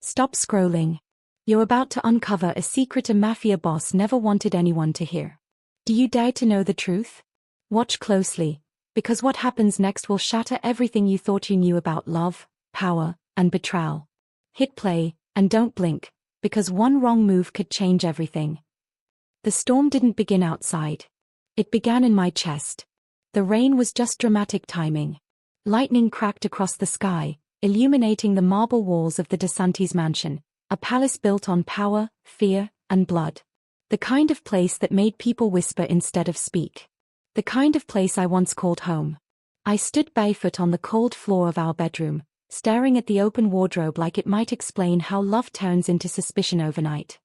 Stop scrolling. You're about to uncover a secret a mafia boss never wanted anyone to hear. Do you dare to know the truth? Watch closely, because what happens next will shatter everything you thought you knew about love, power, and betrayal. Hit play, and don't blink, because one wrong move could change everything. The storm didn't begin outside. It began in my chest. The rain was just dramatic timing. Lightning cracked across the sky, illuminating the marble walls of the DeSantis mansion, a palace built on power, fear, and blood. The kind of place that made people whisper instead of speak. The kind of place I once called home. I stood barefoot on the cold floor of our bedroom, staring at the open wardrobe like it might explain how love turns into suspicion overnight.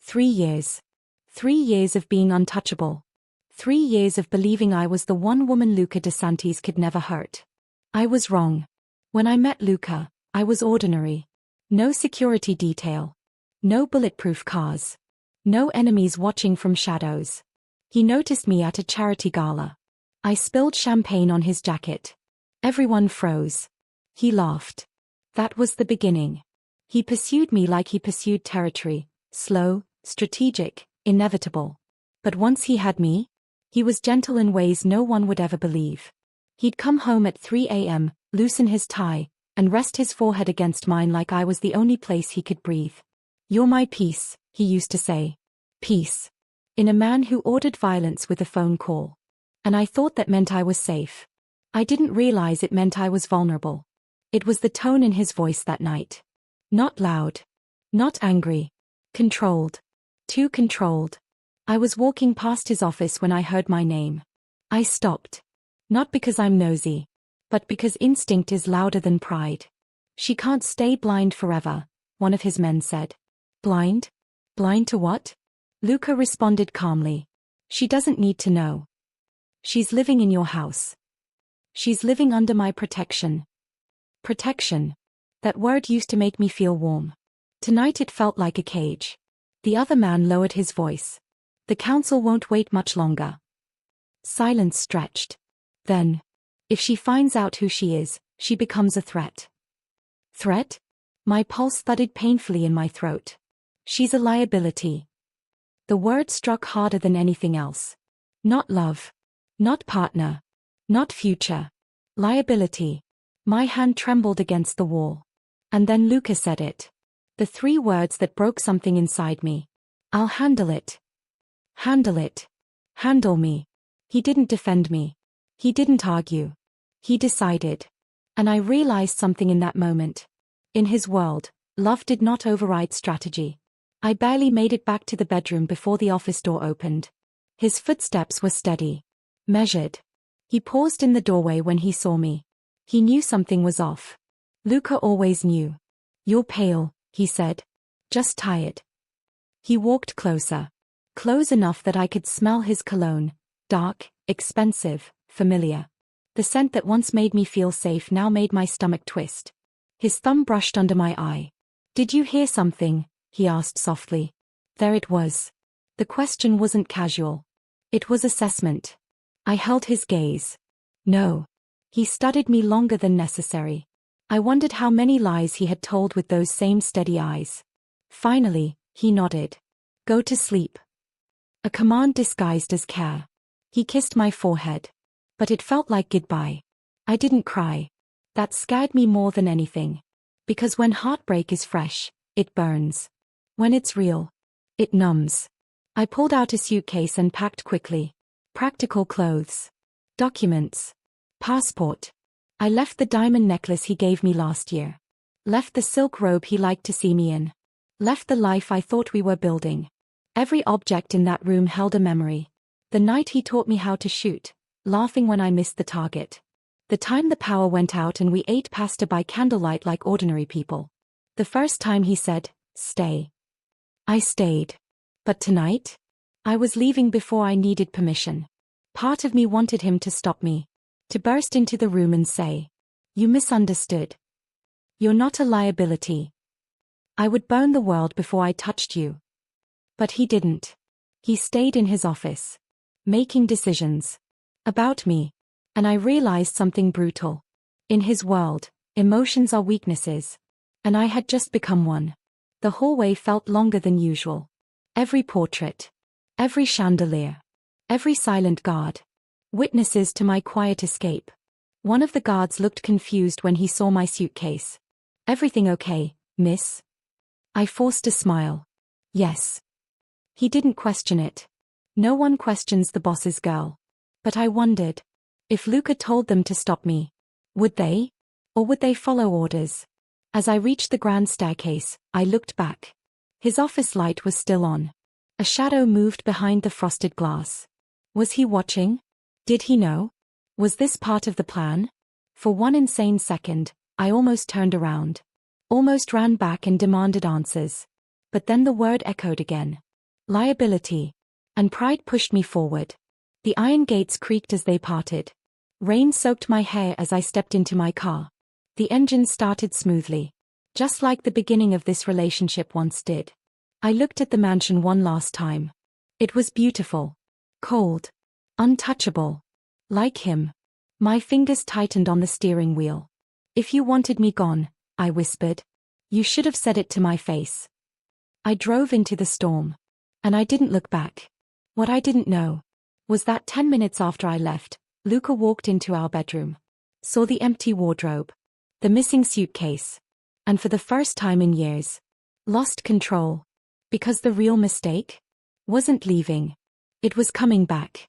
3 years. 3 years of being untouchable. 3 years of believing I was the one woman Luca DeSantis could never hurt. I was wrong. When I met Luca, I was ordinary. No security detail. No bulletproof cars. No enemies watching from shadows. He noticed me at a charity gala. I spilled champagne on his jacket. Everyone froze. He laughed. That was the beginning. He pursued me like he pursued territory, slow, strategic, inevitable. But once he had me, he was gentle in ways no one would ever believe. He'd come home at 3 a.m., loosen his tie, and rest his forehead against mine like I was the only place he could breathe. "You're my peace," he used to say. Peace. In a man who ordered violence with a phone call. And I thought that meant I was safe. I didn't realize it meant I was vulnerable. It was the tone in his voice that night. Not loud. Not angry. Controlled. Too controlled. I was walking past his office when I heard my name. I stopped. Not because I'm nosy, but because instinct is louder than pride. "She can't stay blind forever," one of his men said. Blind? Blind to what? Luca responded calmly. "She doesn't need to know. She's living in your house. She's living under my protection." Protection. That word used to make me feel warm. Tonight it felt like a cage. The other man lowered his voice. "The council won't wait much longer." Silence stretched. Then, if she finds out who she is, she becomes a threat. Threat? My pulse thudded painfully in my throat. She's a liability. The word struck harder than anything else. Not love. Not partner. Not future. Liability. My hand trembled against the wall. And then Luca said it. The 3 words that broke something inside me. "I'll handle it. Handle it. Handle me." He didn't defend me. He didn't argue. He decided. And I realized something in that moment. In his world, love did not override strategy. I barely made it back to the bedroom before the office door opened. His footsteps were steady. Measured. He paused in the doorway when he saw me. He knew something was off. Luca always knew. "You're pale," he said. "Just tired." He walked closer. Close enough that I could smell his cologne. Dark, expensive, familiar. The scent that once made me feel safe now made my stomach twist. His thumb brushed under my eye. "Did you hear something?" he asked softly. There it was. The question wasn't casual. It was assessment. I held his gaze. No. He studied me longer than necessary. I wondered how many lies he had told with those same steady eyes. Finally, he nodded. "Go to sleep." A command disguised as care. He kissed my forehead. But it felt like goodbye. I didn't cry. That scared me more than anything. Because when heartbreak is fresh, it burns. When it's real, it numbs. I pulled out a suitcase and packed quickly. Practical clothes. Documents. Passport. I left the diamond necklace he gave me last year. Left the silk robe he liked to see me in. Left the life I thought we were building. Every object in that room held a memory. The night he taught me how to shoot, laughing when I missed the target. The time the power went out and we ate pasta by candlelight like ordinary people. The first time he said, "Stay." I stayed. But tonight? I was leaving before I needed permission. Part of me wanted him to stop me. To burst into the room and say, "You misunderstood. You're not a liability. I would burn the world before I touched you." But he didn't. He stayed in his office. Making decisions. About me. And I realized something brutal. In his world, emotions are weaknesses. And I had just become one. The hallway felt longer than usual. Every portrait. Every chandelier. Every silent guard. Witnesses to my quiet escape. One of the guards looked confused when he saw my suitcase. "Everything okay, miss?" I forced a smile. "Yes." He didn't question it. No one questions the boss's girl. But I wondered. If Luca told them to stop me, would they? Or would they follow orders? As I reached the grand staircase, I looked back. His office light was still on. A shadow moved behind the frosted glass. Was he watching? Did he know? Was this part of the plan? For one insane second, I almost turned around. Almost ran back and demanded answers. But then the word echoed again. Liability. And pride pushed me forward. The iron gates creaked as they parted. Rain soaked my hair as I stepped into my car. The engine started smoothly. Just like the beginning of this relationship once did. I looked at the mansion one last time. It was beautiful. Cold. Untouchable. Like him. My fingers tightened on the steering wheel. "If you wanted me gone," I whispered, "you should have said it to my face." I drove into the storm. And I didn't look back. What I didn't know was that 10 minutes after I left, Luca walked into our bedroom. Saw the empty wardrobe. The missing suitcase. And for the first time in years, lost control. Because the real mistake wasn't leaving. It was coming back.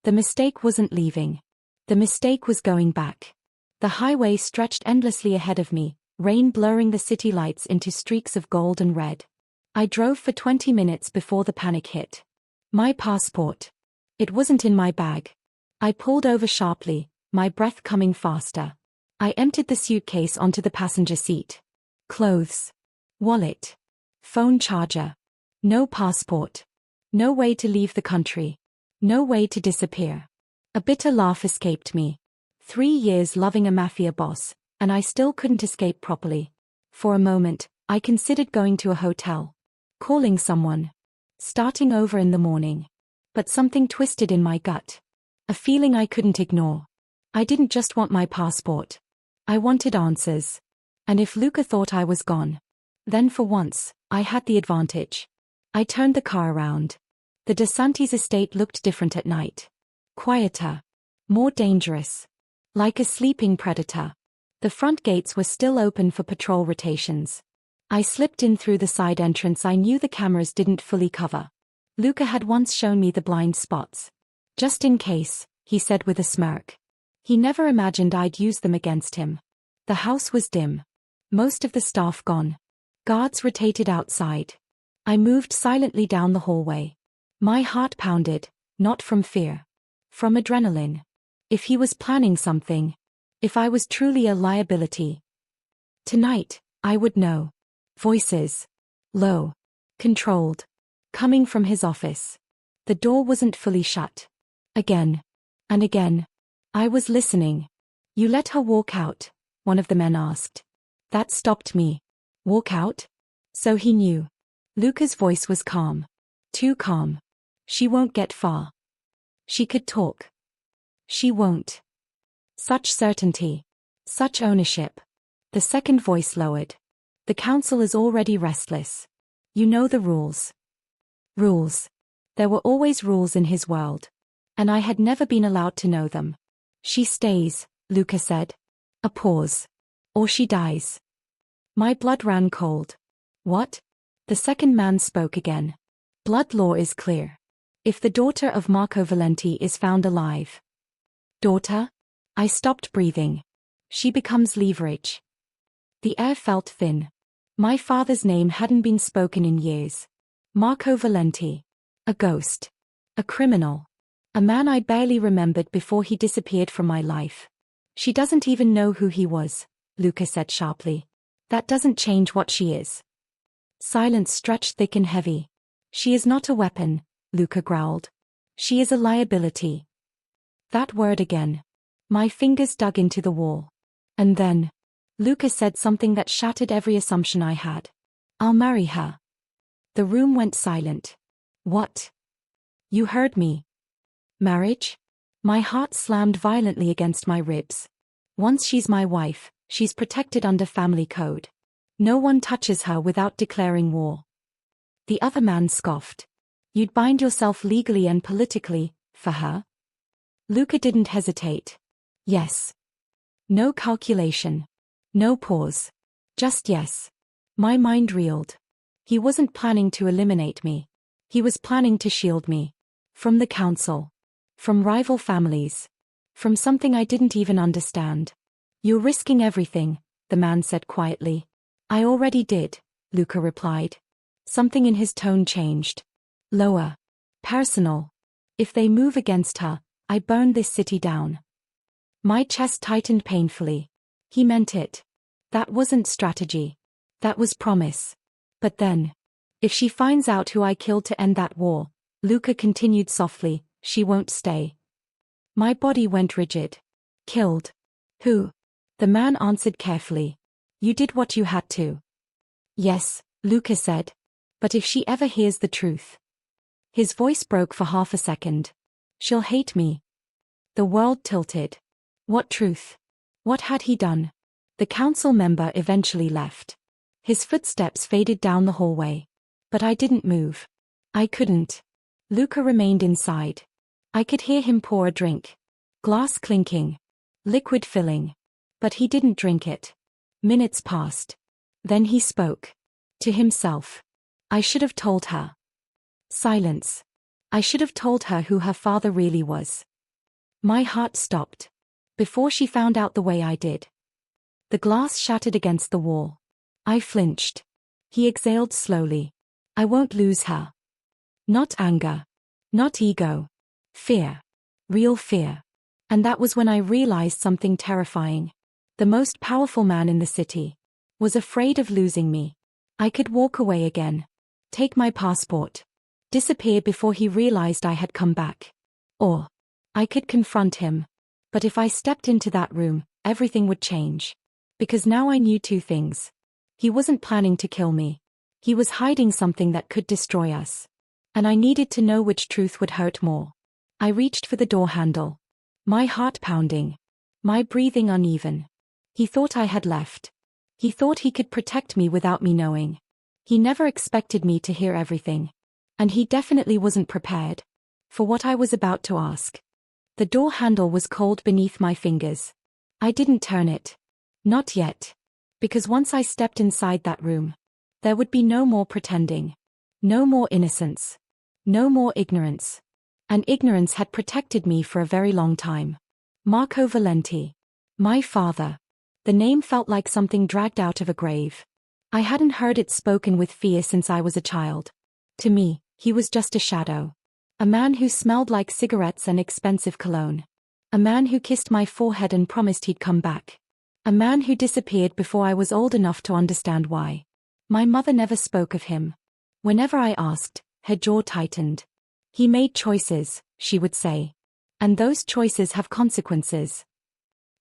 The mistake wasn't leaving. The mistake was going back. The highway stretched endlessly ahead of me, rain blurring the city lights into streaks of gold and red. I drove for 20 minutes before the panic hit. My passport. It wasn't in my bag. I pulled over sharply, my breath coming faster. I emptied the suitcase onto the passenger seat. Clothes. Wallet. Phone charger. No passport. No way to leave the country. No way to disappear. A bitter laugh escaped me. 3 years loving a mafia boss, and I still couldn't escape properly. For a moment, I considered going to a hotel. Calling someone. Starting over in the morning. But something twisted in my gut. A feeling I couldn't ignore. I didn't just want my passport. I wanted answers. And if Luca thought I was gone, then for once, I had the advantage. I turned the car around. The DeSantis estate looked different at night. Quieter. More dangerous. Like a sleeping predator. The front gates were still open for patrol rotations. I slipped in through the side entrance I knew the cameras didn't fully cover. Luca had once shown me the blind spots. "Just in case," he said with a smirk. He never imagined I'd use them against him. The house was dim. Most of the staff gone. Guards rotated outside. I moved silently down the hallway. My heart pounded, not from fear. From adrenaline. If he was planning something. If I was truly a liability. Tonight, I would know. Voices. Low. Controlled. Coming from his office. The door wasn't fully shut. Again. And again. I was listening. "You let her walk out?" one of the men asked. That stopped me. Walk out? So he knew. Luca's voice was calm. Too calm. "She won't get far. She could talk. She won't." Such certainty. Such ownership. The second voice lowered. "The council is already restless. You know the rules." Rules. There were always rules in his world. And I had never been allowed to know them. "She stays," Luca said. A pause. "Or she dies." My blood ran cold. "What?" The second man spoke again. "Blood law is clear. If the daughter of Marco Valenti is found alive." Daughter? I stopped breathing. She becomes leverage. The air felt thin. My father's name hadn't been spoken in years. Marco Valenti. A ghost. A criminal. A man I barely remembered before he disappeared from my life. "She doesn't even know who he was," Luca said sharply. "That doesn't change what she is." Silence stretched thick and heavy. "She is not a weapon," Luca growled. "She is a liability." That word again. My fingers dug into the wall. And then, Luca said something that shattered every assumption I had. "I'll marry her." The room went silent. "What?" "You heard me." "Marriage?" My heart slammed violently against my ribs. "Once she's my wife, she's protected under family code. No one touches her without declaring war. The other man scoffed. You'd bind yourself legally and politically, for her? Luca didn't hesitate. Yes. No calculation. No pause. Just yes. My mind reeled. He wasn't planning to eliminate me. He was planning to shield me. From the council. From rival families. From something I didn't even understand. You're risking everything, the man said quietly. I already did, Luca replied. Something in his tone changed. Lower. Personal. If they move against her, I burn this city down. My chest tightened painfully. He meant it. That wasn't strategy. That was promise. But then, if she finds out who I killed to end that war, Luca continued softly, she won't stay. My body went rigid. Killed. Who? The man answered carefully. You did what you had to. Yes, Luca said. But if she ever hears the truth. His voice broke for half a second. She'll hate me. The world tilted. What truth? What had he done? The council member eventually left. His footsteps faded down the hallway. But I didn't move. I couldn't. Luca remained inside. I could hear him pour a drink. Glass clinking. Liquid filling. But he didn't drink it. Minutes passed. Then he spoke. To himself. I should have told her. Silence. I should have told her who her father really was. My heart stopped. Before she found out the way I did. The glass shattered against the wall. I flinched. He exhaled slowly. I won't lose her. Not anger. Not ego. Fear. Real fear. And that was when I realized something terrifying. The most powerful man in the city was afraid of losing me. I could walk away again. Take my passport. Disappear before he realized I had come back. Or I could confront him. But if I stepped into that room, everything would change. Because now I knew two things. He wasn't planning to kill me. He was hiding something that could destroy us. And I needed to know which truth would hurt more. I reached for the door handle. My heart pounding. My breathing uneven. He thought I had left. He thought he could protect me without me knowing. He never expected me to hear everything. And he definitely wasn't prepared for what I was about to ask. The door handle was cold beneath my fingers. I didn't turn it. Not yet. Because once I stepped inside that room, there would be no more pretending. No more innocence. No more ignorance. And ignorance had protected me for a very long time. Marco Valenti. My father. The name felt like something dragged out of a grave. I hadn't heard it spoken with fear since I was a child. To me, he was just a shadow. A man who smelled like cigarettes and expensive cologne. A man who kissed my forehead and promised he'd come back. A man who disappeared before I was old enough to understand why. My mother never spoke of him. Whenever I asked, her jaw tightened. He made choices, she would say. And those choices have consequences.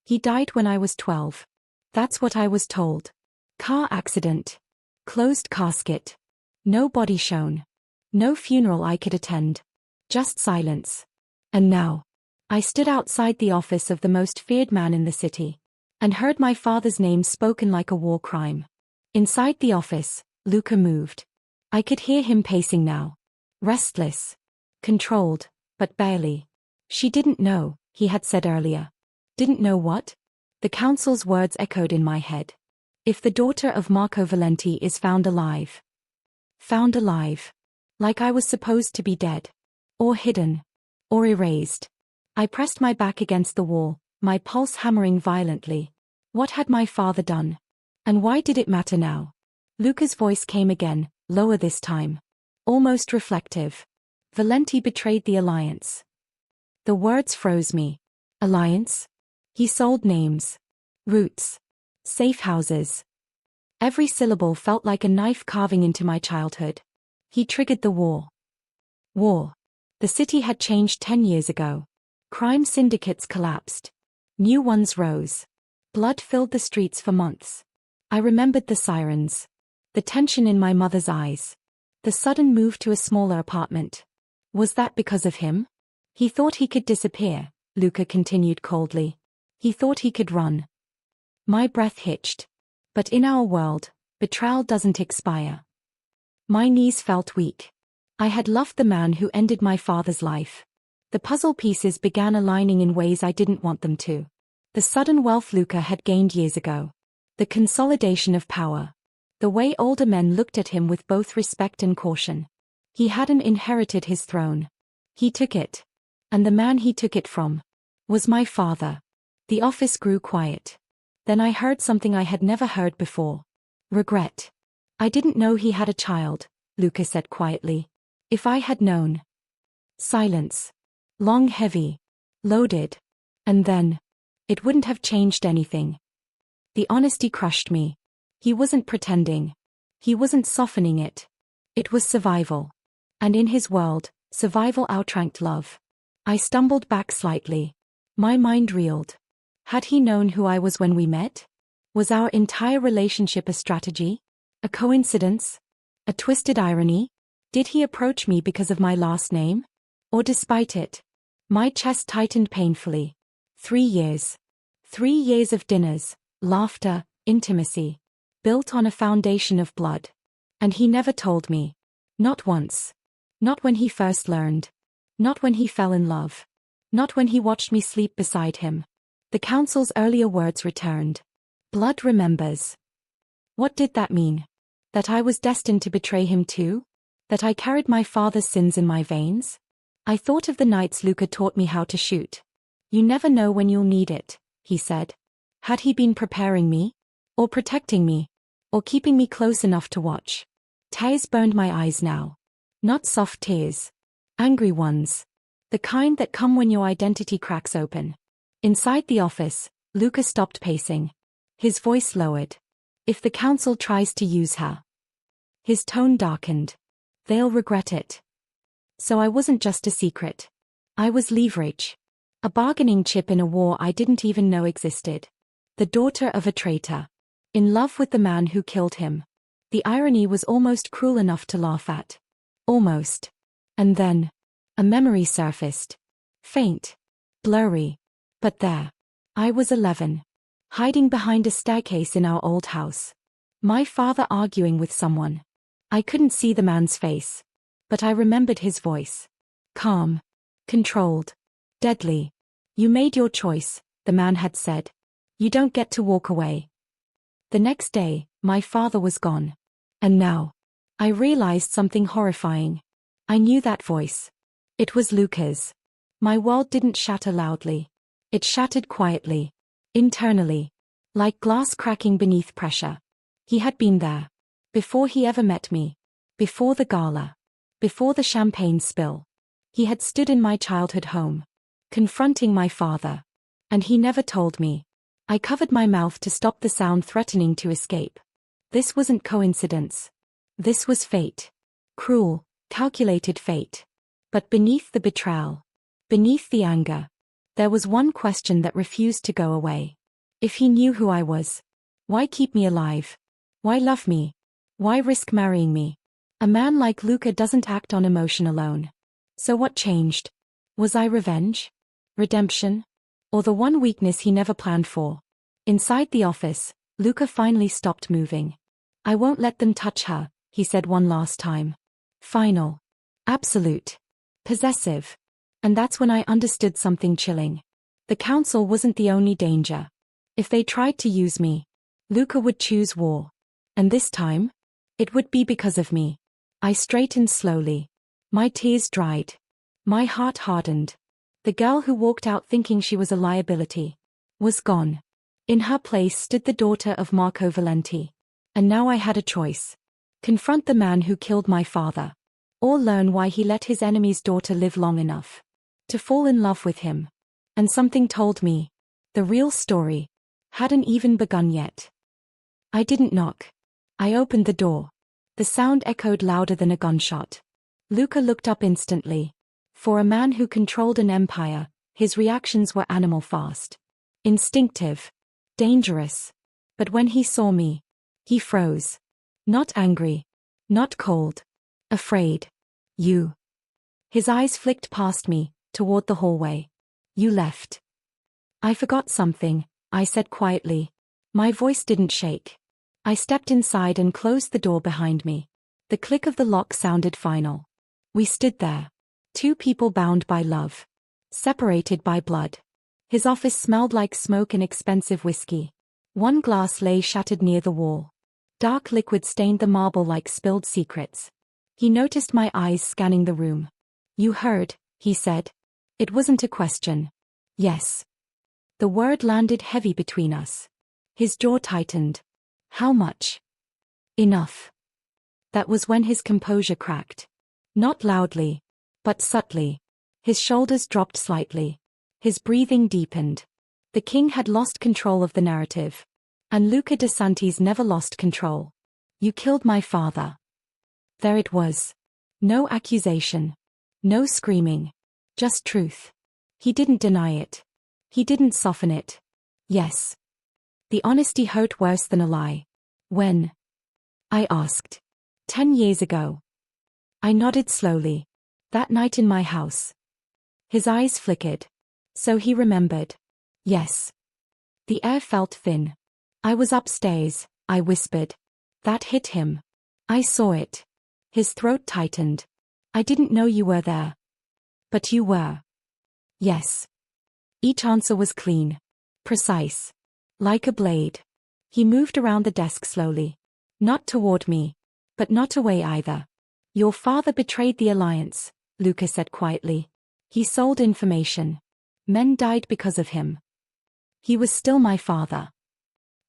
He died when I was 12. That's what I was told. Car accident. Closed casket. No body shown. No funeral I could attend. Just silence. And now, I stood outside the office of the most feared man in the city. And heard my father's name spoken like a war crime. Inside the office, Luca moved. I could hear him pacing now. Restless. Controlled, but barely. She didn't know, he had said earlier. Didn't know what? The council's words echoed in my head. If the daughter of Marco Valenti is found alive. Found alive. Like I was supposed to be dead. Or hidden. Or erased. I pressed my back against the wall, my pulse hammering violently. What had my father done? And why did it matter now? Luca's voice came again, lower this time. Almost reflective. Valenti betrayed the alliance. The words froze me. Alliance? He sold names. Roots. Safe houses. Every syllable felt like a knife carving into my childhood. He triggered the war. War. The city had changed 10 years ago. Crime syndicates collapsed. New ones rose. Blood filled the streets for months. I remembered the sirens. The tension in my mother's eyes. The sudden move to a smaller apartment. Was that because of him? He thought he could disappear, Luca continued coldly. He thought he could run. My breath hitched. But in our world, Betrayal doesn't expire. My knees felt weak. I had loved the man who ended my father's life. The puzzle pieces began aligning in ways I didn't want them to. The sudden wealth Luca had gained years ago. The consolidation of power. The way older men looked at him with both respect and caution. He hadn't inherited his throne. He took it. And the man he took it from was my father. The office grew quiet. Then I heard something I had never heard before. Regret. I didn't know he had a child, Luca said quietly. If I had known. Silence. Long, heavy. Loaded. And then. It wouldn't have changed anything. The honesty crushed me. He wasn't pretending. He wasn't softening it. It was survival. And in his world, survival outranked love. I stumbled back slightly. My mind reeled. Had he known who I was when we met? Was our entire relationship a strategy? A coincidence? A twisted irony? Did he approach me because of my last name? Or despite it? My chest tightened painfully. 3 years. 3 years of dinners, laughter, intimacy. Built on a foundation of blood. And he never told me. Not once. Not when he first learned. Not when he fell in love. Not when he watched me sleep beside him. The council's earlier words returned. Blood remembers. What did that mean? That I was destined to betray him too? That I carried my father's sins in my veins? I thought of the nights Luca taught me how to shoot. You never know when you'll need it, he said. Had he been preparing me? Or protecting me? Or keeping me close enough to watch? Tears burned my eyes now. Not soft tears. Angry ones. The kind that come when your identity cracks open. Inside the office, Luca stopped pacing. His voice lowered. If the council tries to use her. His tone darkened. They'll regret it. So I wasn't just a secret. I was leverage. A bargaining chip in a war I didn't even know existed. The daughter of a traitor. In love with the man who killed him. The irony was almost cruel enough to laugh at. Almost. And then. A memory surfaced. Faint. Blurry. But there. I was 11. Hiding behind a staircase in our old house. My father arguing with someone. I couldn't see the man's face. But I remembered his voice. Calm. Controlled. Deadly. You made your choice, the man had said. You don't get to walk away. The next day, my father was gone. And now. I realized something horrifying. I knew that voice. It was Luca's. My world didn't shatter loudly. It shattered quietly. Internally. Like glass cracking beneath pressure. He had been there. Before he ever met me. Before the gala. Before the champagne spill. He had stood in my childhood home. Confronting my father. And he never told me. I covered my mouth to stop the sound threatening to escape. This wasn't coincidence. This was fate. Cruel, calculated fate. But beneath the betrayal. Beneath the anger. There was one question that refused to go away. If he knew who I was. Why keep me alive? Why love me? Why risk marrying me? A man like Luca doesn't act on emotion alone. So what changed? Was I revenge? Redemption? Or the one weakness he never planned for? Inside the office, Luca finally stopped moving. I won't let them touch her, he said one last time. Final. Absolute. Possessive. And that's when I understood something chilling. The council wasn't the only danger. If they tried to use me, Luca would choose war. And this time? It would be because of me. I straightened slowly. My tears dried. My heart hardened. The girl who walked out thinking she was a liability was gone. In her place stood the daughter of Marco Valenti. And now I had a choice. Confront the man who killed my father. Or learn why he let his enemy's daughter live long enough to fall in love with him. And something told me. The real story hadn't even begun yet. I didn't knock. I opened the door. The sound echoed louder than a gunshot. Luca looked up instantly. For a man who controlled an empire, his reactions were animal fast. Instinctive. Dangerous. But when he saw me, he froze. Not angry. Not cold. Afraid. You. His eyes flicked past me, toward the hallway. You left. I forgot something, I said quietly. My voice didn't shake. I stepped inside and closed the door behind me. The click of the lock sounded final. We stood there. Two people bound by love. Separated by blood. His office smelled like smoke and expensive whiskey. One glass lay shattered near the wall. Dark liquid stained the marble like spilled secrets. He noticed my eyes scanning the room. "You heard," he said. It wasn't a question. "Yes." The word landed heavy between us. His jaw tightened. "How much?" "Enough." That was when his composure cracked. Not loudly, but subtly. His shoulders dropped slightly. His breathing deepened. The king had lost control of the narrative. And Luca de Santis never lost control. "You killed my father." There it was. No accusation. No screaming. Just truth. He didn't deny it. He didn't soften it. Yes. The honesty hurt worse than a lie. "When?" I asked. 10 years ago. I nodded slowly. That night in my house. His eyes flickered. So he remembered. Yes. The air felt thin. "I was upstairs," I whispered. "That hit him. I saw it." His throat tightened. "I didn't know you were there." "But you were." "Yes." Each answer was clean. Precise. Like a blade. He moved around the desk slowly. Not toward me. But not away either. "Your father betrayed the alliance," Luca said quietly. "He sold information. Men died because of him. He was still my father."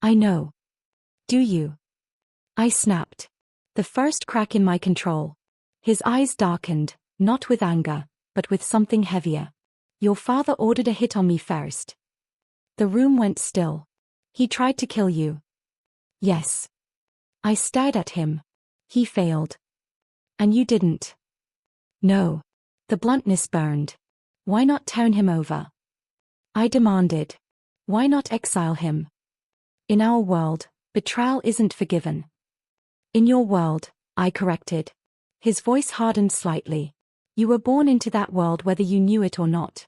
"I know." "Do you?" I snapped. The first crack in my control. His eyes darkened, not with anger, but with something heavier. "Your father ordered a hit on me first." The room went still. "He tried to kill you." "Yes." I stared at him. "He failed." "And you didn't?" "No." The bluntness burned. "Why not turn him over?" I demanded. "Why not exile him?" "In our world, betrayal isn't forgiven." "In your world," I corrected. His voice hardened slightly. "You were born into that world whether you knew it or not."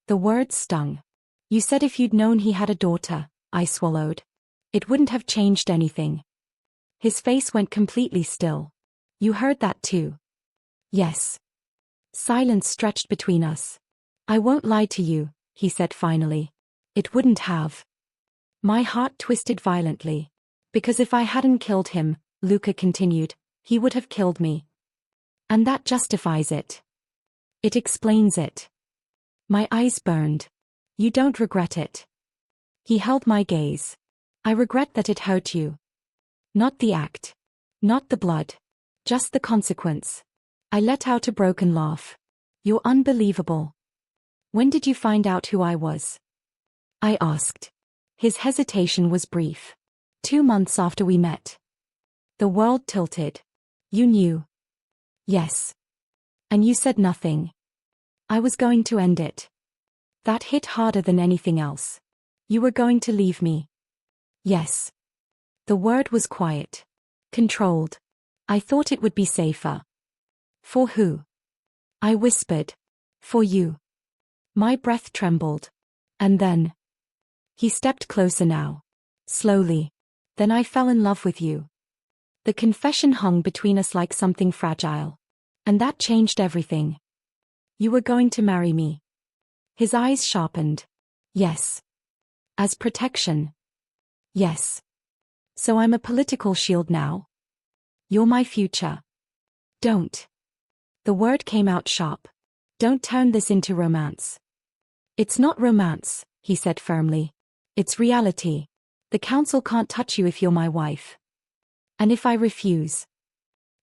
The words stung. "You said if you'd known he had a daughter," I swallowed. "It wouldn't have changed anything." His face went completely still. "You heard that too?" "Yes." Silence stretched between us. "I won't lie to you," he said finally. "It wouldn't have." My heart twisted violently. "Because if I hadn't killed him," Luca continued, "he would have killed me. And that justifies it. It explains it." My eyes burned. "You don't regret it." He held my gaze. "I regret that it hurt you. Not the act. Not the blood. Just the consequence." I let out a broken laugh. "You're unbelievable. When did you find out who I was?" I asked. His hesitation was brief. 2 months after we met." The world tilted. "You knew?" "Yes." "And you said nothing?" "I was going to end it." That hit harder than anything else. "You were going to leave me?" "Yes." The word was quiet. Controlled. "I thought it would be safer." "For who?" I whispered. "For you." My breath trembled. "And then?" He stepped closer now. Slowly. "Then I fell in love with you." The confession hung between us like something fragile. "And that changed everything." "You were going to marry me." His eyes sharpened. "Yes." "As protection?" "Yes." "So I'm a political shield now?" "You're my future." "Don't." The word came out sharp. "Don't turn this into romance." "It's not romance," he said firmly. "It's reality. The council can't touch you if you're my wife." "And if I refuse?"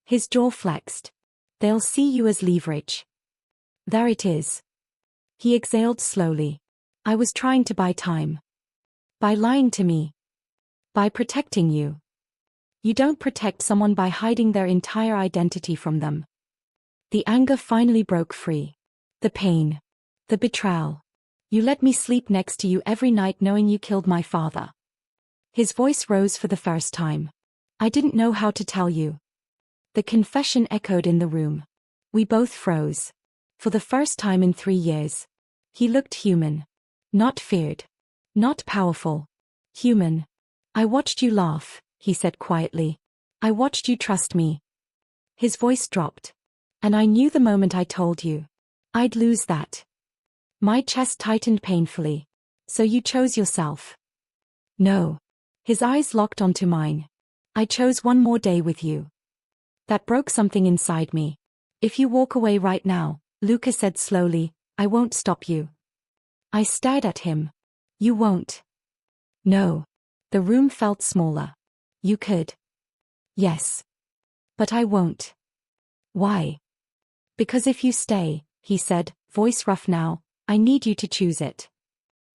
His jaw flexed. "They'll see you as leverage." "There it is." He exhaled slowly. "I was trying to buy time. By lying to me. By protecting you." "You don't protect someone by hiding their entire identity from them." The anger finally broke free. The pain. The betrayal. "You let me sleep next to you every night knowing you killed my father." His voice rose for the first time. "I didn't know how to tell you." The confession echoed in the room. We both froze. For the first time in 3 years. He looked human. Not feared. Not powerful. Human. "I watched you laugh," he said quietly. I watched you trust me. His voice dropped. And I knew the moment I told you, I'd lose that. My chest tightened painfully. So you chose yourself? No. His eyes locked onto mine. I chose one more day with you. That broke something inside me. If you walk away right now, Luca said slowly, I won't stop you. I stared at him. You won't. No. The room felt smaller. You could. Yes. But I won't. Why? Because if you stay, he said, voice rough now, I need you to choose it.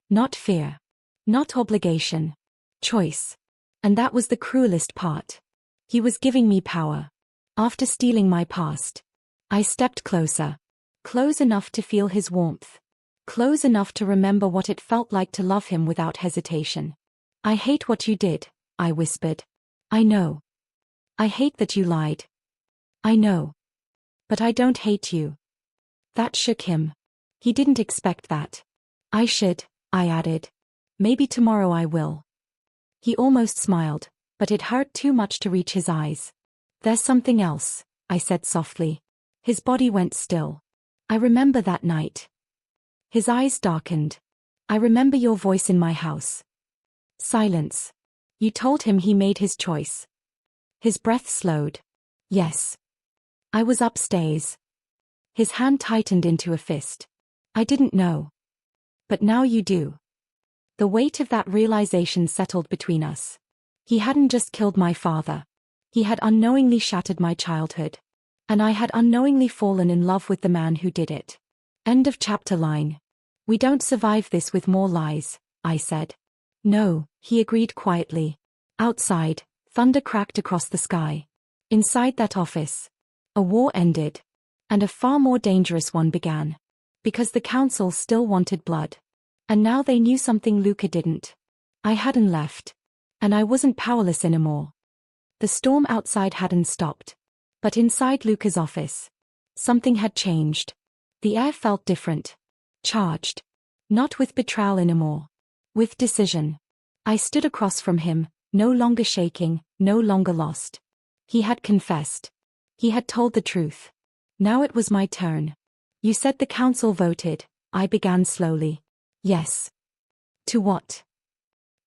Not fear. Not obligation. Choice. And that was the cruelest part. He was giving me power. After stealing my past. I stepped closer. Close enough to feel his warmth. Close enough to remember what it felt like to love him without hesitation. I hate what you did, I whispered. I know. I hate that you lied. I know. But I don't hate you. That shook him. He didn't expect that. I added. Maybe tomorrow I will. He almost smiled, but it hurt too much to reach his eyes. There's something else, I said softly. His body went still. I remember that night. His eyes darkened. I remember your voice in my house. Silence. You told him he made his choice. His breath slowed. Yes. I was upstairs. His hand tightened into a fist. I didn't know. But now you do. The weight of that realization settled between us. He hadn't just killed my father. He had unknowingly shattered my childhood. And I had unknowingly fallen in love with the man who did it. End of chapter line. We don't survive this with more lies, I said. No, he agreed quietly. Outside, thunder cracked across the sky. Inside that office, a war ended. And a far more dangerous one began. Because the council still wanted blood. And now they knew something Luca didn't. I hadn't left. And I wasn't powerless anymore. The storm outside hadn't stopped. But inside Luca's office, something had changed. The air felt different. Charged. Not with betrayal anymore. With decision. I stood across from him, no longer shaking, no longer lost. He had confessed. He had told the truth. Now it was my turn. You said the council voted, I began slowly. Yes. To what?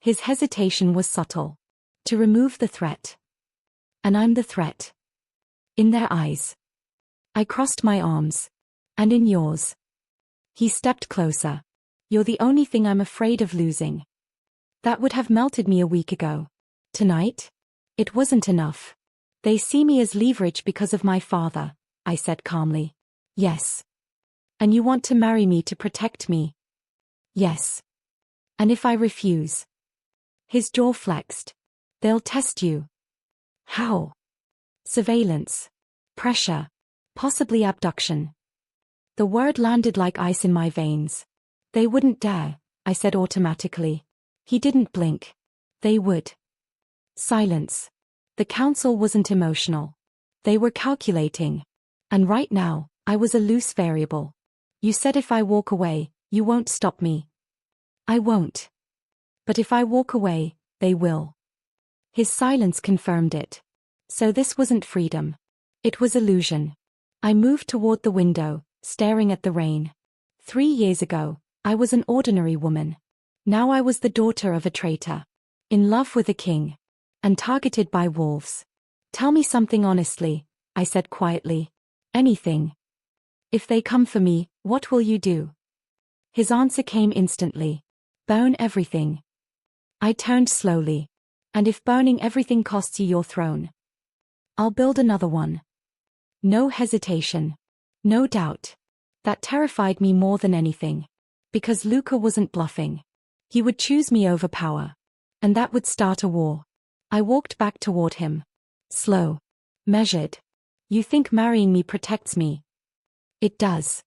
His hesitation was subtle. To remove the threat. And I'm the threat. In their eyes. I crossed my arms. And in yours. He stepped closer. You're the only thing I'm afraid of losing. That would have melted me a week ago. Tonight? It wasn't enough. They see me as leverage because of my father, I said calmly. Yes. And you want to marry me to protect me? Yes. And if I refuse? His jaw flexed. They'll test you. How? Surveillance. Pressure. Possibly abduction. The word landed like ice in my veins. They wouldn't dare, I said automatically. He didn't blink. They would. Silence. The council wasn't emotional. They were calculating. And right now, I was a loose variable. You said if I walk away, you won't stop me. I won't. But if I walk away, they will. His silence confirmed it. So this wasn't freedom. It was illusion. I moved toward the window, staring at the rain. 3 years ago, I was an ordinary woman. Now I was the daughter of a traitor. In love with a king. And targeted by wolves. Tell me something honestly, I said quietly. Anything. If they come for me, what will you do? His answer came instantly. Burn everything. I turned slowly. And if burning everything costs you your throne? I'll build another one. No hesitation. No doubt. That terrified me more than anything. Because Luca wasn't bluffing. He would choose me over power. And that would start a war. I walked back toward him. Slow. Measured. You think marrying me protects me? It does.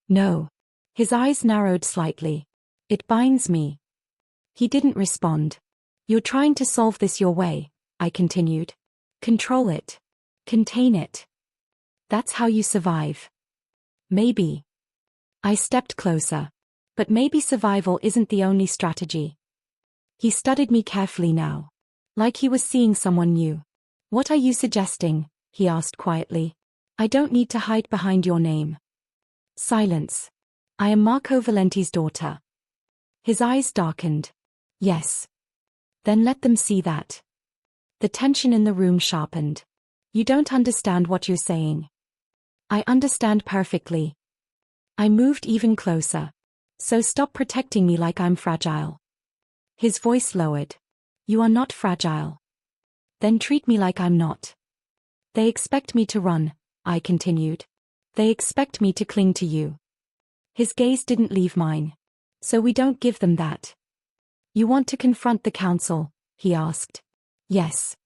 No. His eyes narrowed slightly. It binds me. He didn't respond. You're trying to solve this your way, I continued. Control it. Contain it. That's how you survive. Maybe. I stepped closer. But maybe survival isn't the only strategy. He studied me carefully now. Like he was seeing someone new. What are you suggesting? He asked quietly. I don't need to hide behind your name. Silence. I am Marco Valenti's daughter. His eyes darkened. Yes. Then let them see that. The tension in the room sharpened. You don't understand what you're saying. I understand perfectly. I moved even closer. So stop protecting me like I'm fragile. His voice lowered. You are not fragile. Then treat me like I'm not. They expect me to run, I continued. They expect me to cling to you. His gaze didn't leave mine. So we don't give them that. You want to confront the council? He asked. Yes.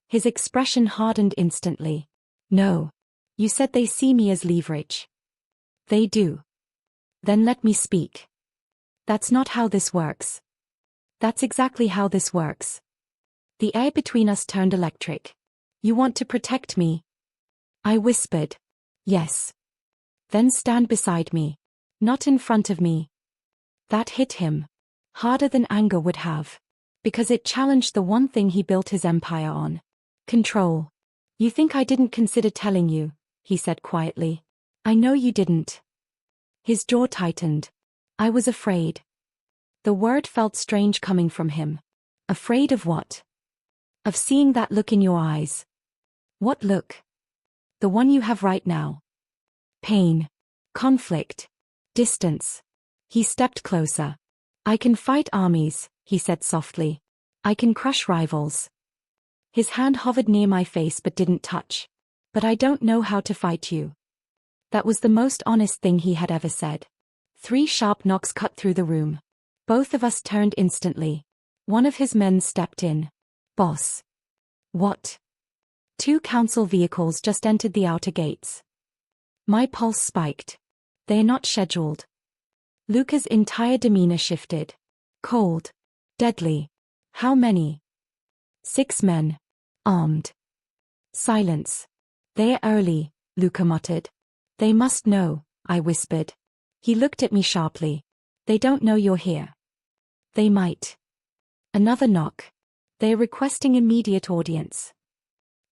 His expression hardened instantly. No. You said they see me as leverage. They do. Then let me speak. That's not how this works. That's exactly how this works. The air between us turned electric. You want to protect me? I whispered. Yes. Then stand beside me. Not in front of me. That hit him. Harder than anger would have. Because it challenged the one thing he built his empire on. Control. You think I didn't consider telling you, he said quietly. I know you didn't. His jaw tightened. I was afraid. The word felt strange coming from him. Afraid of what? Of seeing that look in your eyes. What look? The one you have right now. Pain. Conflict. Distance. He stepped closer. I can fight armies, he said softly. I can crush rivals. His hand hovered near my face but didn't touch. But I don't know how to fight you. That was the most honest thing he had ever said. 3 sharp knocks cut through the room. Both of us turned instantly. One of his men stepped in. Boss. What? 2 council vehicles just entered the outer gates. My pulse spiked. They're not scheduled. Luca's entire demeanor shifted. Cold. Deadly. How many? 6 men. Armed. Silence. They're early, Luca muttered. They must know, I whispered. He looked at me sharply. They don't know you're here. They might. Another knock. They're requesting immediate audience.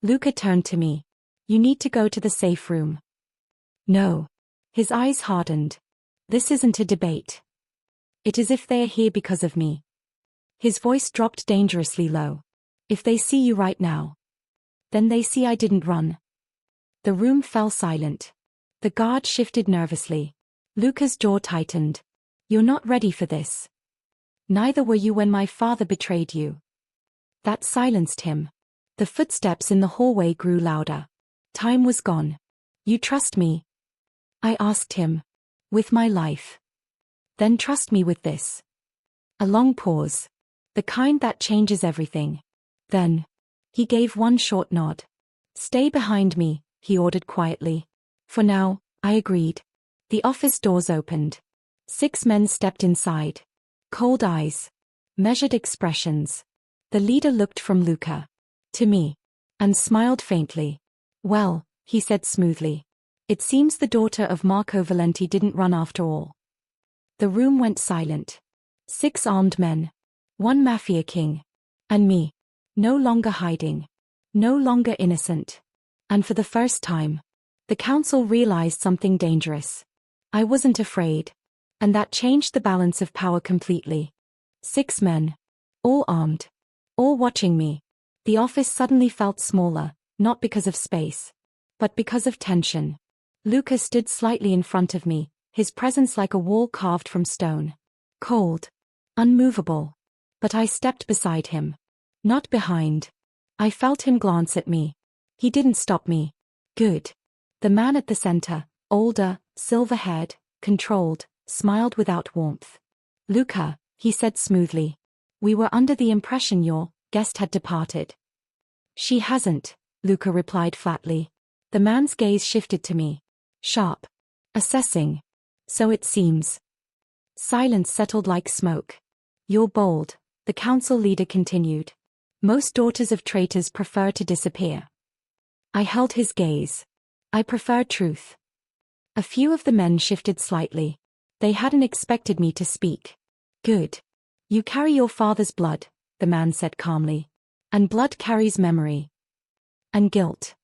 Luca turned to me. You need to go to the safe room. No. His eyes hardened. This isn't a debate. It is if they are here because of me. His voice dropped dangerously low. If they see you right now. Then they see I didn't run. The room fell silent. The guard shifted nervously. Luca's jaw tightened. You're not ready for this. Neither were you when my father betrayed you. That silenced him. The footsteps in the hallway grew louder. Time was gone. You trust me? I asked him. With my life. Then trust me with this. A long pause. The kind that changes everything. Then. He gave one short nod. Stay behind me, he ordered quietly. For now, I agreed. The office doors opened. 6 men stepped inside. Cold eyes. Measured expressions. The leader looked from Luca to me. And smiled faintly. Well, he said smoothly. It seems the daughter of Marco Valenti didn't run after all. The room went silent. 6 armed men. 1 Mafia king. And me. No longer hiding. No longer innocent. And for the first time, the council realized something dangerous. I wasn't afraid. And that changed the balance of power completely. 6 men. All armed. All watching me. The office suddenly felt smaller, not because of space, but because of tension. Luca stood slightly in front of me, his presence like a wall carved from stone. Cold. Unmovable. But I stepped beside him. Not behind. I felt him glance at me. He didn't stop me. Good. The man at the center, older, silver-haired, controlled, smiled without warmth. Luca, he said smoothly. We were under the impression your guest had departed. She hasn't, Luca replied flatly. The man's gaze shifted to me. Sharp. Assessing. So it seems. Silence settled like smoke. You're bold, the council leader continued. Most daughters of traitors prefer to disappear. I held his gaze. I prefer truth. A few of the men shifted slightly. They hadn't expected me to speak. Good. You carry your father's blood, the man said calmly. And blood carries memory. And guilt?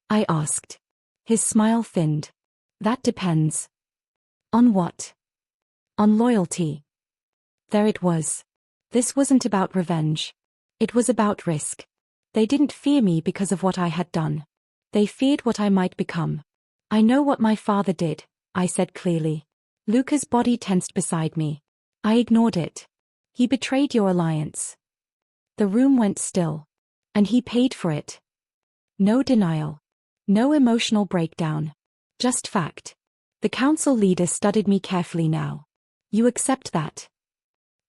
I asked. His smile thinned. That depends. On what? On loyalty. There it was. This wasn't about revenge. It was about risk. They didn't fear me because of what I had done. They feared what I might become. I know what my father did, I said clearly. Luca's body tensed beside me. I ignored it. He betrayed your alliance. The room went still. And he paid for it. No denial. No emotional breakdown. Just fact. The council leader studied me carefully now. You accept that?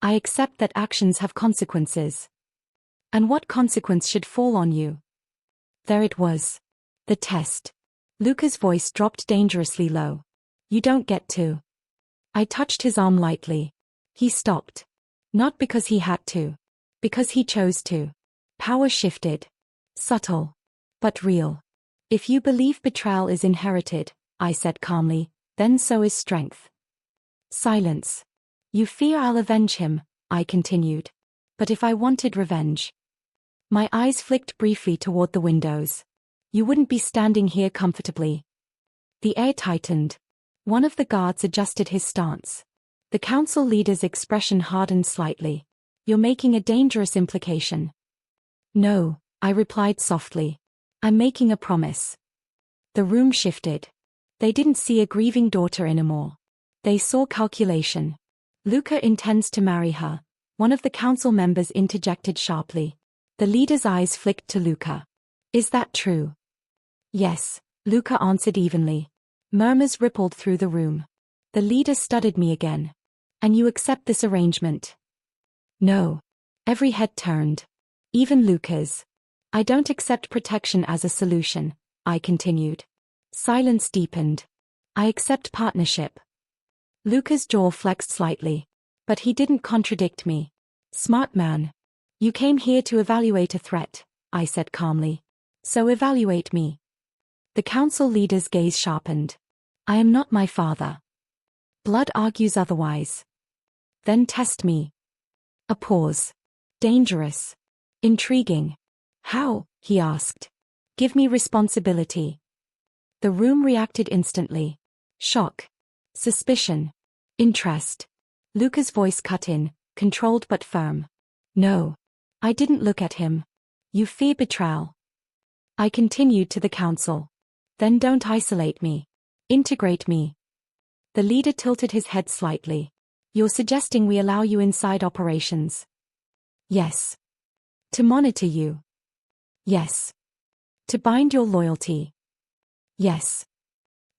I accept that actions have consequences. And what consequence should fall on you? There it was. The test. Luca's voice dropped dangerously low. You don't get to. I touched his arm lightly. He stopped. Not because he had to. Because he chose to. Power shifted. Subtle. But real. If you believe betrayal is inherited, I said calmly, then so is strength. Silence. You fear I'll avenge him, I continued. But if I wanted revenge. My eyes flicked briefly toward the windows. You wouldn't be standing here comfortably. The air tightened. One of the guards adjusted his stance. The council leader's expression hardened slightly. You're making a dangerous implication. No, I replied softly. I'm making a promise. The room shifted. They didn't see a grieving daughter anymore. They saw calculation. Luca intends to marry her. One of the council members interjected sharply. The leader's eyes flicked to Luca. Is that true? Yes, Luca answered evenly. Murmurs rippled through the room. The leader studied me again. And you accept this arrangement? No. Every head turned. Even Luca's. I don't accept protection as a solution, I continued. Silence deepened. I accept partnership. Luca's jaw flexed slightly. But he didn't contradict me. Smart man. You came here to evaluate a threat, I said calmly. So evaluate me. The council leader's gaze sharpened. I am not my father. Blood argues otherwise. Then test me. A pause. Dangerous. Intriguing. How? He asked. Give me responsibility. The room reacted instantly. Shock. Suspicion. Interest. Luca's voice cut in, controlled but firm. No. I didn't look at him. You fear betrayal. I continued to the council. Then don't isolate me. Integrate me. The leader tilted his head slightly. You're suggesting we allow you inside operations? Yes. To monitor you? Yes. To bind your loyalty? Yes.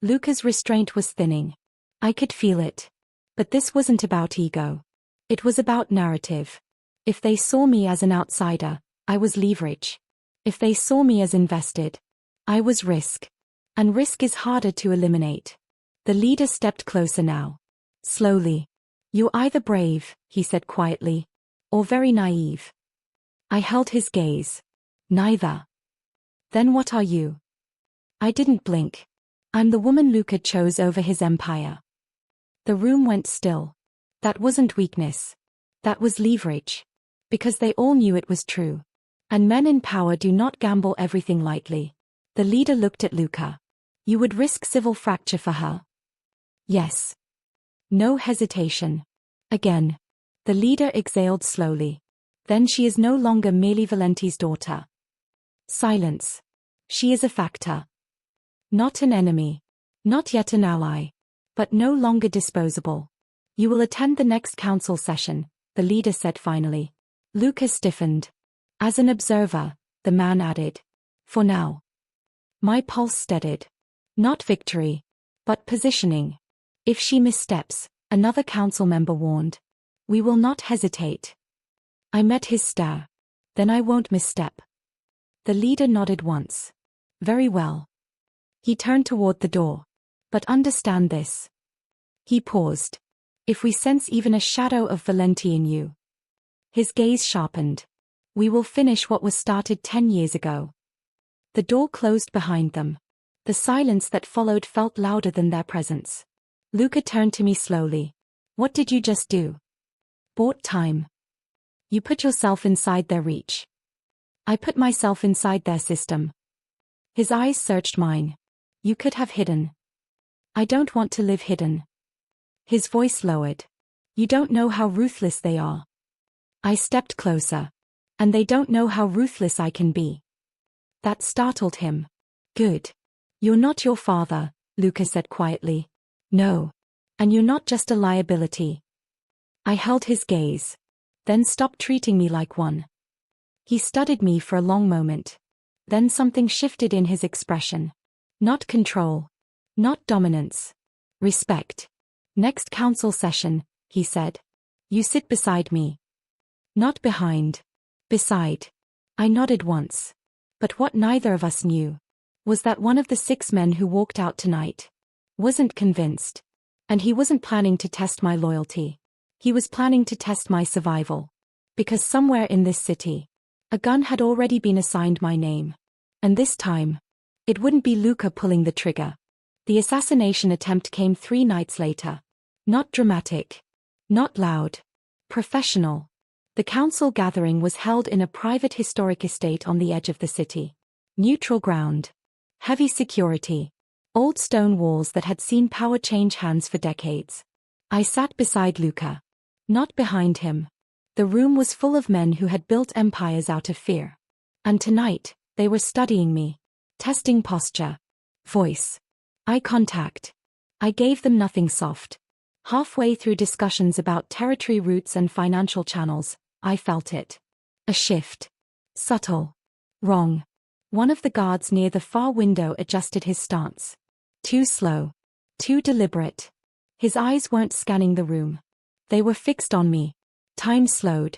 Luca's restraint was thinning. I could feel it. But this wasn't about ego. It was about narrative. If they saw me as an outsider, I was leverage. If they saw me as invested, I was risk. And risk is harder to eliminate. The leader stepped closer now. Slowly. You're either brave, he said quietly, or very naive. I held his gaze. Neither. Then what are you? I didn't blink. I'm the woman Luca chose over his empire. The room went still. That wasn't weakness. That was leverage. Because they all knew it was true. And men in power do not gamble everything lightly. The leader looked at Luca. You would risk civil fracture for her? Yes. No hesitation. Again. The leader exhaled slowly. Then she is no longer merely Valenti's daughter. Silence. She is a factor. Not an enemy. Not yet an ally. But no longer disposable. You will attend the next council session, the leader said finally. Luca stiffened. As an observer, the man added. For now. My pulse steadied. Not victory. But positioning. If she missteps, another council member warned. We will not hesitate. I met his stare. Then I won't misstep. The leader nodded once. Very well. He turned toward the door. But understand this. He paused. If we sense even a shadow of Valenti in you. His gaze sharpened. We will finish what was started 10 years ago. The door closed behind them. The silence that followed felt louder than their presence. Luca turned to me slowly. What did you just do? Bought time. You put yourself inside their reach. I put myself inside their system. His eyes searched mine. You could have hidden. I don't want to live hidden. His voice lowered. You don't know how ruthless they are. I stepped closer. And they don't know how ruthless I can be. That startled him. Good. You're not your father, Luca said quietly. No. And you're not just a liability. I held his gaze. Then stopped treating me like one. He studied me for a long moment. Then something shifted in his expression. Not control. Not dominance. Respect. Next council session, he said. You sit beside me. Not behind. Beside. I nodded once. But what neither of us knew was that one of the 6 men who walked out tonight wasn't convinced. And he wasn't planning to test my loyalty. He was planning to test my survival. Because somewhere in this city, a gun had already been assigned my name. And this time, it wouldn't be Luca pulling the trigger. The assassination attempt came 3 nights later. Not dramatic. Not loud. Professional. The council gathering was held in a private historic estate on the edge of the city. Neutral ground. Heavy security. Old stone walls that had seen power change hands for decades. I sat beside Luca. Not behind him. The room was full of men who had built empires out of fear. And tonight, they were studying me. Testing posture. Voice. Eye contact. I gave them nothing soft. Halfway through discussions about territory routes and financial channels, I felt it. A shift. Subtle. Wrong. One of the guards near the far window adjusted his stance. Too slow. Too deliberate. His eyes weren't scanning the room. They were fixed on me. Time slowed.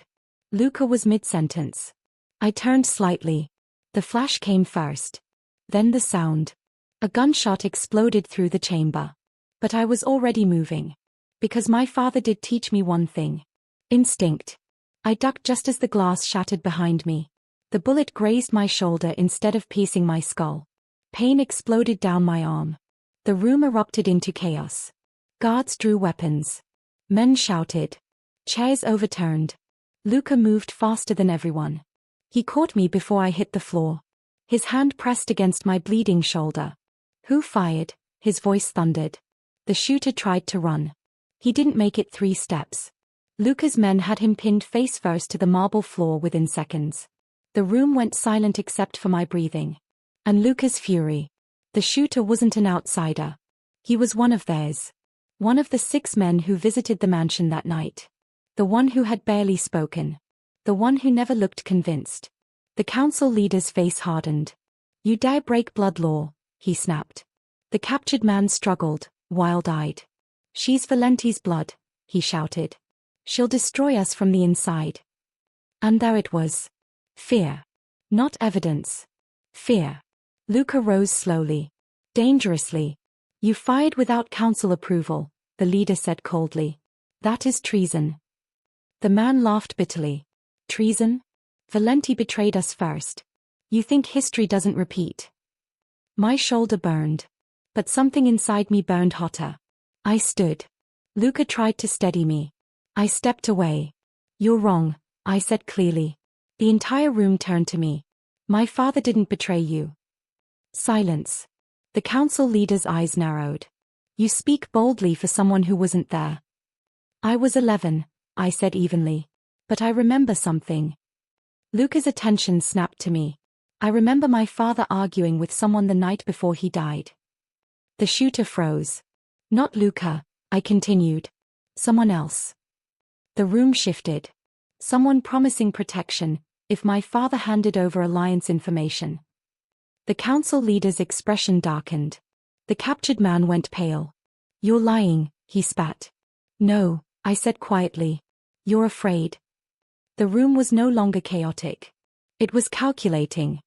Luca was mid-sentence. I turned slightly. The flash came first. Then the sound. A gunshot exploded through the chamber. But I was already moving. Because my father did teach me one thing. Instinct. I ducked just as the glass shattered behind me. The bullet grazed my shoulder instead of piercing my skull. Pain exploded down my arm. The room erupted into chaos. Guards drew weapons. Men shouted. Chairs overturned. Luca moved faster than everyone. He caught me before I hit the floor. His hand pressed against my bleeding shoulder. Who fired? His voice thundered. The shooter tried to run. He didn't make it 3 steps. Luca's men had him pinned face first to the marble floor within seconds. The room went silent except for my breathing. And Luca's fury. The shooter wasn't an outsider. He was one of theirs. One of the 6 men who visited the mansion that night. The one who had barely spoken. The one who never looked convinced. The council leader's face hardened. You dare break blood law, he snapped. The captured man struggled, wild-eyed. She's Valenti's blood, he shouted. She'll destroy us from the inside. And there it was. Fear. Not evidence. Fear. Luca rose slowly. Dangerously. You fired without council approval, the leader said coldly. That is treason. The man laughed bitterly. Treason? Valenti betrayed us first. You think history doesn't repeat? My shoulder burned. But something inside me burned hotter. I stood. Luca tried to steady me. I stepped away. You're wrong, I said clearly. The entire room turned to me. My father didn't betray you. Silence. The council leader's eyes narrowed. You speak boldly for someone who wasn't there. I was 11, I said evenly. But I remember something. Luca's attention snapped to me. I remember my father arguing with someone the night before he died. The shooter froze. Not Luca, I continued. Someone else. The room shifted. Someone promising protection, if my father handed over Alliance information. The council leader's expression darkened. The captured man went pale. You're lying, he spat. No, I said quietly. You're afraid. The room was no longer chaotic. It was calculating.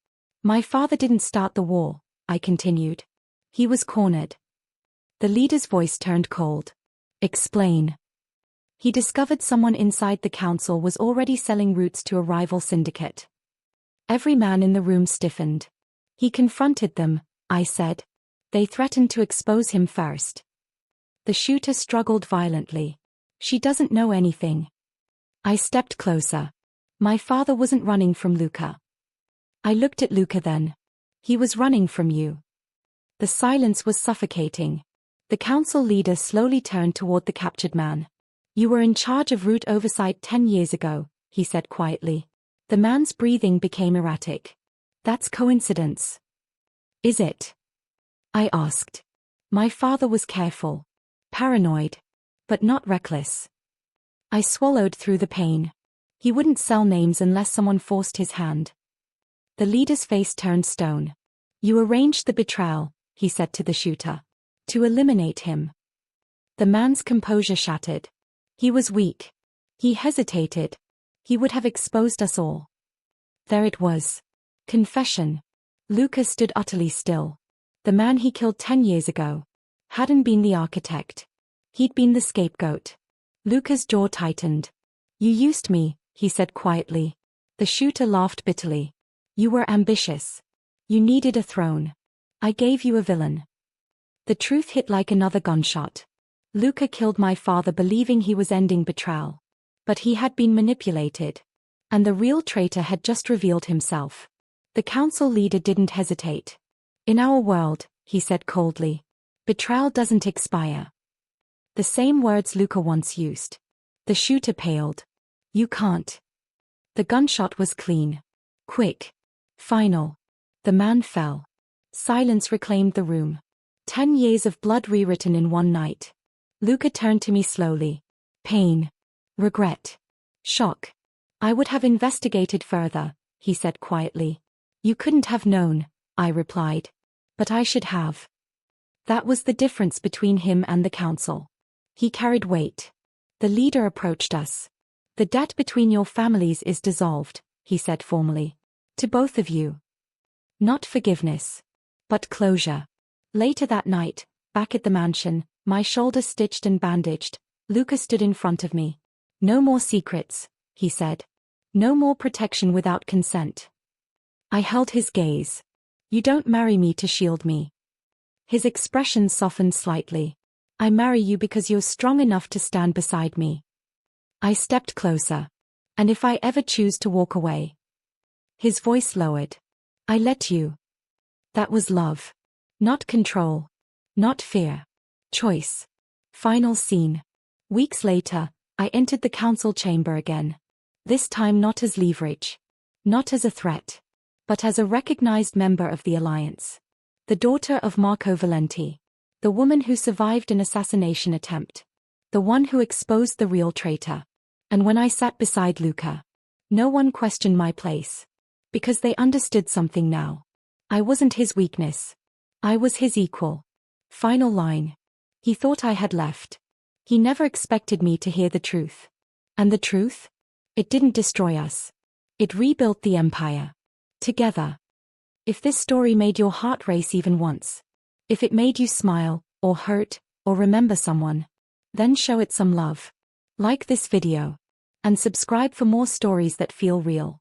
My father didn't start the war, I continued. He was cornered. The leader's voice turned cold. Explain. He discovered someone inside the council was already selling routes to a rival syndicate. Every man in the room stiffened. He confronted them, I said. They threatened to expose him first. The shooter struggled violently. She doesn't know anything. I stepped closer. My father wasn't running from Luca. I looked at Luca then. He was running from you. The silence was suffocating. The council leader slowly turned toward the captured man. You were in charge of route oversight 10 years ago, he said quietly. The man's breathing became erratic. That's coincidence. Is it? I asked. My father was careful. Paranoid. But not reckless. I swallowed through the pain. He wouldn't sell names unless someone forced his hand. The leader's face turned stone. You arranged the betrayal, he said to the shooter. To eliminate him. The man's composure shattered. He was weak. He hesitated. He would have exposed us all. There it was. Confession. Luca stood utterly still. The man he killed 10 years ago hadn't been the architect. He'd been the scapegoat. Luca's jaw tightened. You used me, he said quietly. The shooter laughed bitterly. You were ambitious. You needed a throne. I gave you a villain. The truth hit like another gunshot. Luca killed my father believing he was ending betrayal. But he had been manipulated. And the real traitor had just revealed himself. The council leader didn't hesitate. In our world, he said coldly, betrayal doesn't expire. The same words Luca once used. The shooter paled. You can't. The gunshot was clean. Quick. Final. The man fell. Silence reclaimed the room. 10 years of blood rewritten in one night. Luca turned to me slowly. Pain. Regret. Shock. I would have investigated further, he said quietly. You couldn't have known, I replied. But I should have. That was the difference between him and the council. He carried weight. The leader approached us. The debt between your families is dissolved, he said formally. To both of you. Not forgiveness. But closure. Later that night, back at the mansion, my shoulder stitched and bandaged, Luca stood in front of me. No more secrets, he said. No more protection without consent. I held his gaze. You don't marry me to shield me. His expression softened slightly. I marry you because you're strong enough to stand beside me. I stepped closer. And if I ever choose to walk away. His voice lowered. I let you. That was love. Not control. Not fear. Choice. Final scene. Weeks later, I entered the council chamber again. This time not as leverage. Not as a threat. But as a recognized member of the alliance. The daughter of Marco Valenti. The woman who survived an assassination attempt. The one who exposed the real traitor. And when I sat beside Luca, no one questioned my place. Because they understood something now. I wasn't his weakness. I was his equal. Final line. He thought I had left. He never expected me to hear the truth. And the truth? It didn't destroy us. It rebuilt the empire. Together. If this story made your heart race even once, if it made you smile, or hurt, or remember someone, then show it some love. Like this video. And subscribe for more stories that feel real.